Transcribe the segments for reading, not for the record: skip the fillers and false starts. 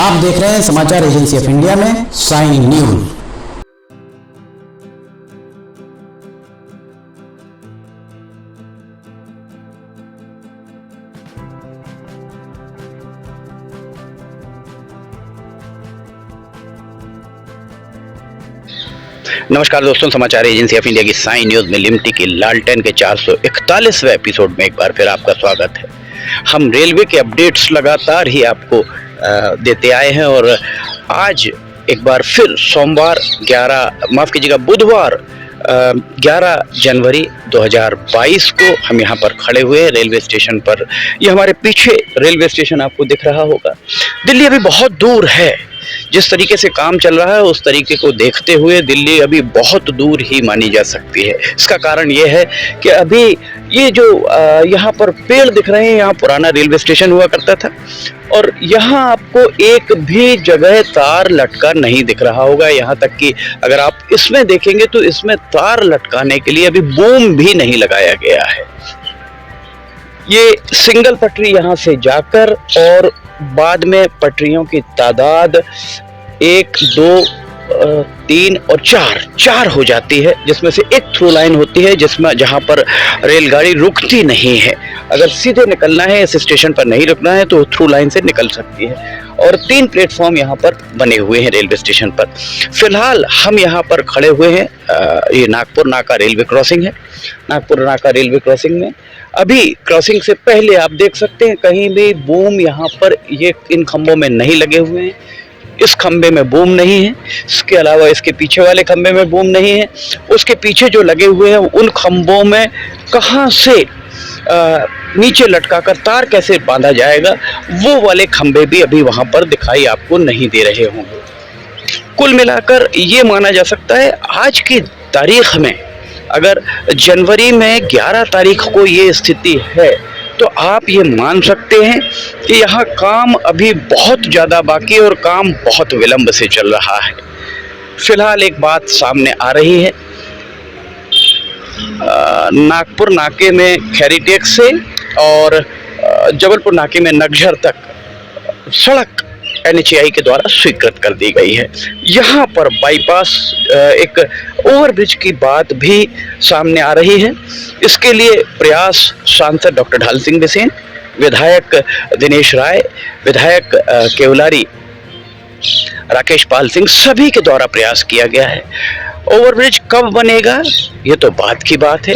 आप देख रहे हैं समाचार एजेंसी ऑफ इंडिया में साइन न्यूज। नमस्कार दोस्तों, समाचार एजेंसी ऑफ इंडिया की साइन न्यूज में लिमटी की लालटेन के 441वें एपिसोड में एक बार फिर आपका स्वागत है। हम रेलवे के अपडेट्स लगातार ही आपको देते आए हैं और आज एक बार फिर बुधवार 11 जनवरी 2022 को हम यहाँ पर खड़े हुए हैं रेलवे स्टेशन पर। ये हमारे पीछे रेलवे स्टेशन आपको दिख रहा होगा। दिल्ली अभी बहुत दूर है। जिस तरीके से काम चल रहा है उस तरीके को देखते हुए दिल्ली अभी बहुत दूर ही मानी जा सकती है। इसका कारण ये है कि अभी ये जो यहाँ पर पेड़ दिख रहे हैं, यहाँ पुराना रेलवे स्टेशन हुआ करता था और यहाँ आपको एक भी जगह तार लटका नहीं दिख रहा होगा। यहाँ तक कि अगर आप इसमें देखेंगे तो इसमें तार लटकाने के लिए अभी बूम भी नहीं लगाया गया है। ये सिंगल पटरी यहाँ से जाकर और बाद में पटरियों की तादाद 1, 2, 3 और 4 हो जाती है, जिसमें से एक थ्रू लाइन होती है जिसमें जहां पर रेलगाड़ी रुकती नहीं है। अगर सीधे निकलना है, इस स्टेशन पर नहीं रुकना है तो थ्रू लाइन से निकल सकती है। और 3 प्लेटफॉर्म यहाँ पर बने हुए हैं रेलवे स्टेशन पर। फिलहाल हम यहाँ पर खड़े हुए हैं। ये नागपुर नाका रेलवे क्रॉसिंग है। नागपुर नाका रेलवे क्रॉसिंग में अभी क्रॉसिंग से पहले आप देख सकते हैं कहीं भी बूम यहाँ पर ये इन खंभों में नहीं लगे हुए हैं। इस खंबे में बूम नहीं है, इसके अलावा इसके पीछे वाले खंबे में बूम नहीं है। उसके पीछे जो लगे हुए हैं उन खंभों में कहाँ से नीचे लटकाकर तार कैसे बांधा जाएगा, वो वाले खंबे भी अभी वहां पर दिखाई आपको नहीं दे रहे होंगे। कुल मिलाकर ये माना जा सकता है आज की तारीख में, अगर जनवरी में 11 तारीख को ये स्थिति है तो आप ये मान सकते हैं कि यहाँ काम अभी बहुत ज़्यादा बाकी और काम बहुत विलंब से चल रहा है। फिलहाल एक बात सामने आ रही है, नागपुर नाके में खैरीटेक से और जबलपुर नाके में नगझर तक सड़क NHAI के द्वारा स्वीकृत कर दी गई है। यहाँ पर बाईपास एक ओवरब्रिज की बात भी सामने आ रही है। इसके लिए प्रयास सांसद डॉक्टर ढाल सिंह बिसेन, विधायक दिनेश राय, विधायक केवलारी राकेश पाल सिंह, सभी के द्वारा प्रयास किया गया है। ओवरब्रिज कब बनेगा ये तो बात की बात है,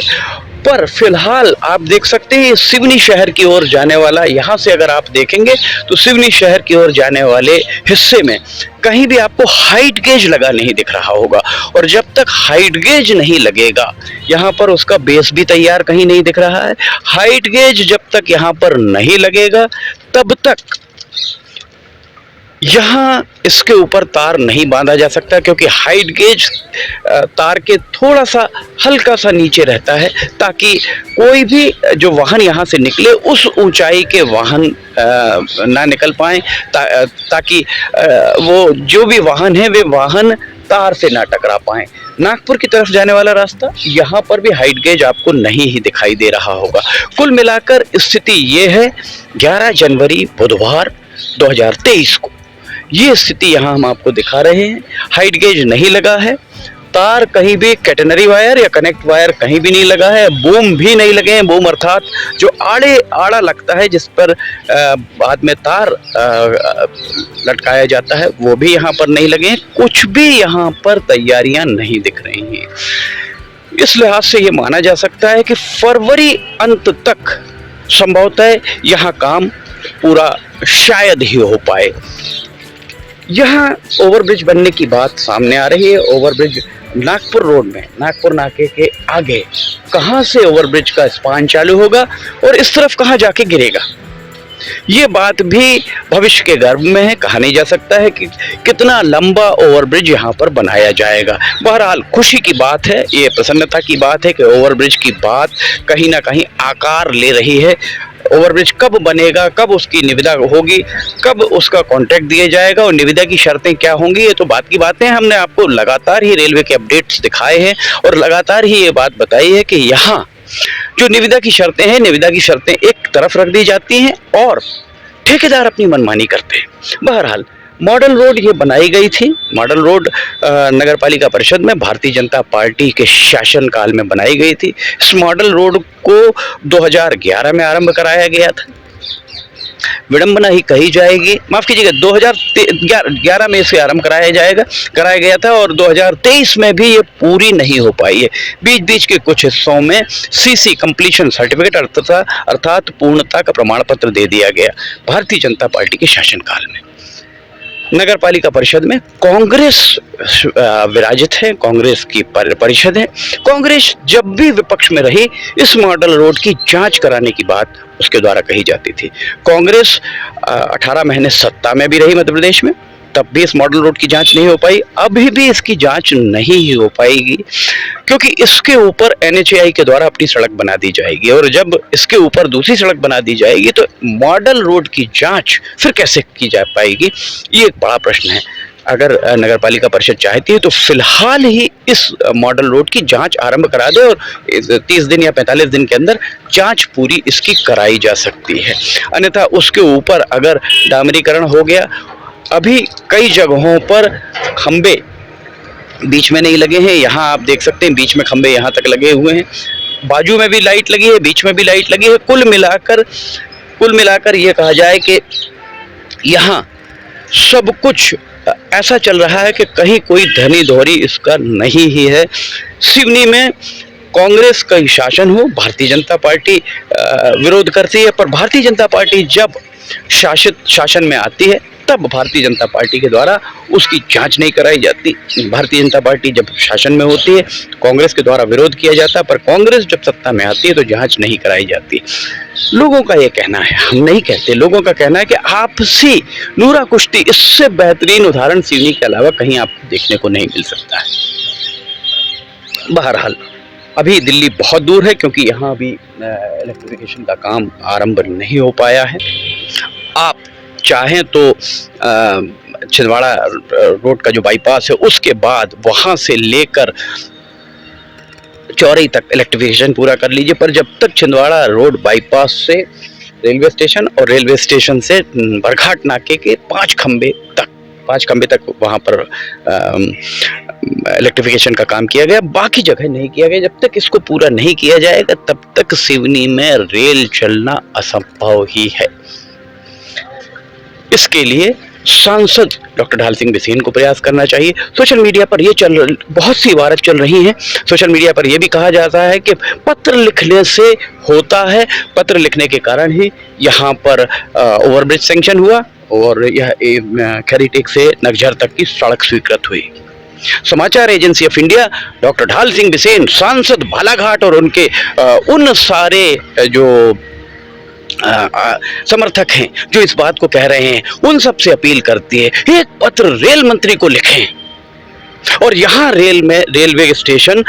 पर फिलहाल आप देख सकते हैं सिवनी शहर की ओर जाने वाला, यहाँ से अगर आप देखेंगे तो सिवनी शहर की ओर जाने वाले हिस्से में कहीं भी आपको हाइट गेज लगा नहीं दिख रहा होगा। और जब तक हाइट गेज नहीं लगेगा, यहाँ पर उसका बेस भी तैयार कहीं नहीं दिख रहा है। हाइट गेज जब तक यहाँ पर नहीं लगेगा तब तक यहाँ इसके ऊपर तार नहीं बांधा जा सकता, क्योंकि हाइट गेज तार के थोड़ा सा हल्का सा नीचे रहता है ताकि कोई भी जो वाहन यहाँ से निकले उस ऊंचाई के वाहन ना निकल पाए, ताकि वो जो भी वाहन है वे वाहन तार से ना टकरा पाए। नागपुर की तरफ जाने वाला रास्ता, यहाँ पर भी हाइट गेज आपको नहीं ही दिखाई दे रहा होगा। कुल मिलाकर स्थिति ये है 11 जनवरी बुधवार 2023 को ये स्थिति यहाँ हम आपको दिखा रहे हैं। हाइट गेज नहीं लगा है, तार कहीं भी कैटेनरी वायर या कनेक्ट वायर कहीं भी नहीं लगा है, बूम भी नहीं लगे हैं। बूम अर्थात जो आड़ा लगता है जिस पर बाद में तार लटकाया जाता है, वो भी यहाँ पर नहीं लगे हैं। कुछ भी यहाँ पर तैयारियां नहीं दिख रही हैं। इस लिहाज से ये माना जा सकता है कि फरवरी अंत तक संभवतः यहाँ काम पूरा शायद ही हो पाए। यहाँ ओवरब्रिज बनने की बात सामने आ रही है। ओवरब्रिज नागपुर रोड में, नागपुर नाके के आगे कहाँ से ओवरब्रिज का स्पान चालू होगा और इस तरफ कहाँ जाके गिरेगा, ये बात भी भविष्य के गर्भ में है। कहा नहीं जा सकता है कि कितना लंबा ओवरब्रिज यहाँ पर बनाया जाएगा। बहरहाल खुशी की बात है, ये प्रसन्नता की बात है कि ओवरब्रिज की बात कहीं ना कहीं आकार ले रही है। ओवरब्रिज कब बनेगा, कब उसकी निविदा होगी, कब उसका कॉन्ट्रैक्ट दिया जाएगा और निविदा की शर्तें क्या होंगी, ये तो बात की बातें हैं। हमने आपको लगातार ही रेलवे के अपडेट्स दिखाए हैं और लगातार ही ये बात बताई है कि यहाँ जो निविदा की शर्तें हैं, निविदा की शर्तें एक तरफ रख दी जाती हैं और ठेकेदार अपनी मनमानी करते हैं। बहरहाल मॉडल रोड ये बनाई गई थी, मॉडल रोड नगर पालिका परिषद में भारतीय जनता पार्टी के शासनकाल में बनाई गई थी। इस मॉडल रोड को 2011 में आरंभ कराया गया था। विडंबना ही कही जाएगी, माफ कीजिएगा, 2011 में इसे आरंभ कराया गया था और 2023 में भी ये पूरी नहीं हो पाई है। बीच बीच के कुछ हिस्सों में सीसी कंप्लीशन सर्टिफिकेट अर्थात पूर्णता का प्रमाण पत्र दे दिया गया। भारतीय जनता पार्टी के शासनकाल में नगर पालिका परिषद में कांग्रेस विराजित है, कांग्रेस की परिषद है। कांग्रेस जब भी विपक्ष में रही, इस मॉडल रोड की जांच कराने की बात उसके द्वारा कही जाती थी। कांग्रेस 18 महीने सत्ता में भी रही मध्य प्रदेश में, तब भी इस मॉडल रोड की जांच नहीं हो पाई। अभी भी इसकी जांच नहीं हो पाएगी, क्योंकि इसके ऊपर NHAI के द्वारा अपनी सड़क बना दी जाएगी और जब इसके ऊपर दूसरी सड़क बना दी जाएगी तो मॉडल रोड की जांच फिर कैसे की जा पाएगी, ये एक बड़ा प्रश्न है। अगर नगर पालिका परिषद चाहती है तो फिलहाल ही इस मॉडल रोड की जांच आरंभ करा दे और 30 दिन या 45 दिन के अंदर जांच पूरी इसकी कराई जा सकती है। अन्यथा उसके ऊपर अगर डामरीकरण हो गया, अभी कई जगहों पर खंबे बीच में नहीं लगे हैं, यहाँ आप देख सकते हैं बीच में खंबे यहाँ तक लगे हुए हैं, बाजू में भी लाइट लगी है, बीच में भी लाइट लगी है। कुल मिलाकर ये कहा जाए कि यहाँ सब कुछ ऐसा चल रहा है कि कहीं कोई धनी धोरी इसका नहीं ही है। सिवनी में कांग्रेस का ही शासन हो, भारतीय जनता पार्टी विरोध करती है, पर भारतीय जनता पार्टी जब शासन में आती है तब भारतीय जनता पार्टी के द्वारा उसकी जांच नहीं कराई जाती। भारतीय जनता पार्टी जब शासन में होती है कांग्रेस के द्वारा विरोध किया जाता है, पर कांग्रेस जब सत्ता में आती है तो जांच नहीं कराई जाती। लोगों का ये कहना है, हम नहीं कहते, लोगों का कहना है कि आपसी नूरा कुश्ती, इससे बेहतरीन उदाहरण सिवनी के अलावा कहीं आपको देखने को नहीं मिल सकता है। बहरहाल अभी दिल्ली बहुत दूर है, क्योंकि यहाँ अभी इलेक्ट्रिफिकेशन का काम आरंभ नहीं हो पाया है। आप चाहें तो छिंदवाड़ा रोड का जो बाईपास है उसके बाद वहां से लेकर चौरई तक इलेक्ट्रिफिकेशन पूरा कर लीजिए, पर जब तक छिंदवाड़ा रोड बाईपास से रेलवे स्टेशन और रेलवे स्टेशन से बरघाट नाके के 5 खंबे तक वहां पर इलेक्ट्रिफिकेशन का काम किया गया, बाकी जगह नहीं किया गया। जब तक इसको पूरा नहीं किया जाएगा तब तक सिवनी में रेल चलना असंभव ही है। इसके लिए सांसद डॉक्टर ढाल सिंह बिसेन को प्रयास करना चाहिए। सोशल मीडिया पर बहुत सी इबारत चल रही हैं। सोशल मीडिया पर यह भी कहा जाता है कि पत्र लिखने से होता है, पत्र लिखने के कारण ही यहाँ पर ओवरब्रिज सैंक्शन हुआ और यह खरीटेक से नगझर तक की सड़क स्वीकृत हुई। समाचार एजेंसी ऑफ इंडिया डॉक्टर ढाल सिंह बिसेन, सांसद बालाघाट और उनके उन सारे जो समर्थक हैं जो इस बात को कह रहे हैं, उन सब से अपील करती है, एक पत्र रेल मंत्री को लिखें और यहाँ रेलवे स्टेशन,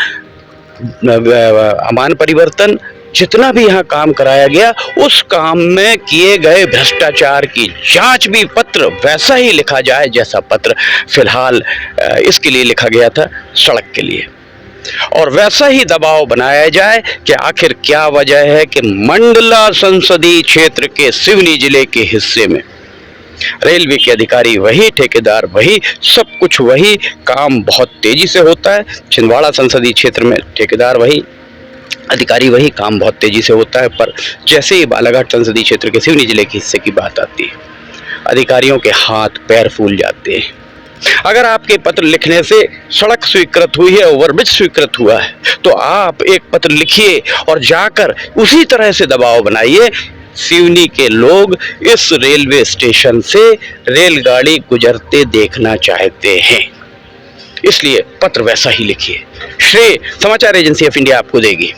अमान परिवर्तन, जितना भी यहाँ काम कराया गया उस काम में किए गए भ्रष्टाचार की जांच भी पत्र वैसा ही लिखा जाए जैसा पत्र फिलहाल इसके लिए लिखा गया था, सड़क के लिए, और वैसा ही दबाव बनाया जाए कि आखिर क्या वजह है कि मंडला संसदीय क्षेत्र के सिवनी जिले के हिस्से में रेलवे के अधिकारी वही, ठेकेदार वही, सब कुछ वही, काम बहुत तेजी से होता है। छिंदवाड़ा संसदीय क्षेत्र में ठेकेदार वही, अधिकारी वही, काम बहुत तेजी से होता है, पर जैसे ही बालाघाट संसदीय क्षेत्र के सिवनी जिले के हिस्से की बात आती है, अधिकारियों के हाथ पैर फूल जाते हैं। अगर आपके पत्र लिखने से सड़क स्वीकृत हुई है, ओवरब्रिज स्वीकृत हुआ है, तो आप एक पत्र लिखिए और जाकर उसी तरह से दबाव बनाइए। सिवनी के लोग इस रेलवे स्टेशन से रेलगाड़ी गुजरते देखना चाहते हैं, इसलिए पत्र वैसा ही लिखिए। श्रेय समाचार एजेंसी ऑफ इंडिया आपको देगी,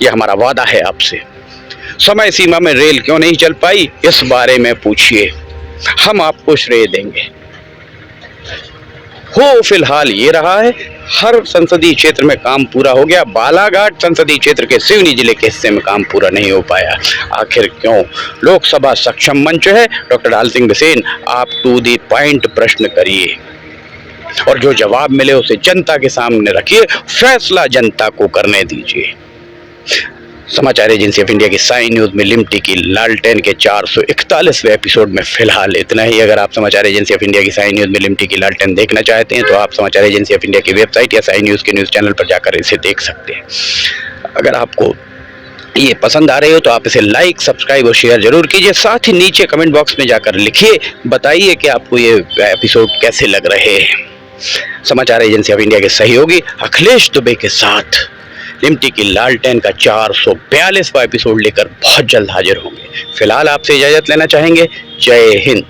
यह हमारा वादा है आपसे। समय सीमा में रेल क्यों नहीं चल पाई, इस बारे में पूछिए, हम आपको श्रेय देंगे। हो फिलहाल ये रहा है, हर संसदीय क्षेत्र में काम पूरा हो गया, बालाघाट संसदीय क्षेत्र के सिवनी जिले के हिस्से में काम पूरा नहीं हो पाया। आखिर क्यों? लोकसभा सक्षम मंच है, डॉक्टर ढाल सिंह बिसेन, आप टू द पॉइंट प्रश्न करिए और जो जवाब मिले उसे जनता के सामने रखिए, फैसला जनता को करने दीजिए। समाचार एजेंसी ऑफ इंडिया की साइन न्यूज़ में लिमटी की लालटेन के 441वें एपिसोड में फिलहाल इतना ही। अगर आप समाचार एजेंसी ऑफ इंडिया की साइन न्यूज़ में लिमटी की लालटेन देखना चाहते हैं तो आप समाचार एजेंसी ऑफ इंडिया की वेबसाइट या साइन न्यूज़ के न्यूज़ चैनल पर जाकर इसे देख सकते हैं। अगर आपको ये पसंद आ रही हो तो आप इसे लाइक, सब्सक्राइब और शेयर जरूर कीजिए। साथ ही नीचे कमेंट बॉक्स में जाकर लिखिए, बताइए कि आपको ये एपिसोड कैसे लग रहे हैं। समाचार एजेंसी ऑफ इंडिया के सहयोगी अखिलेश दुबे के साथ लिमटी की लालटेन का 442वां एपिसोड लेकर बहुत जल्द हाजिर होंगे। फिलहाल आपसे इजाजत लेना चाहेंगे। जय हिंद।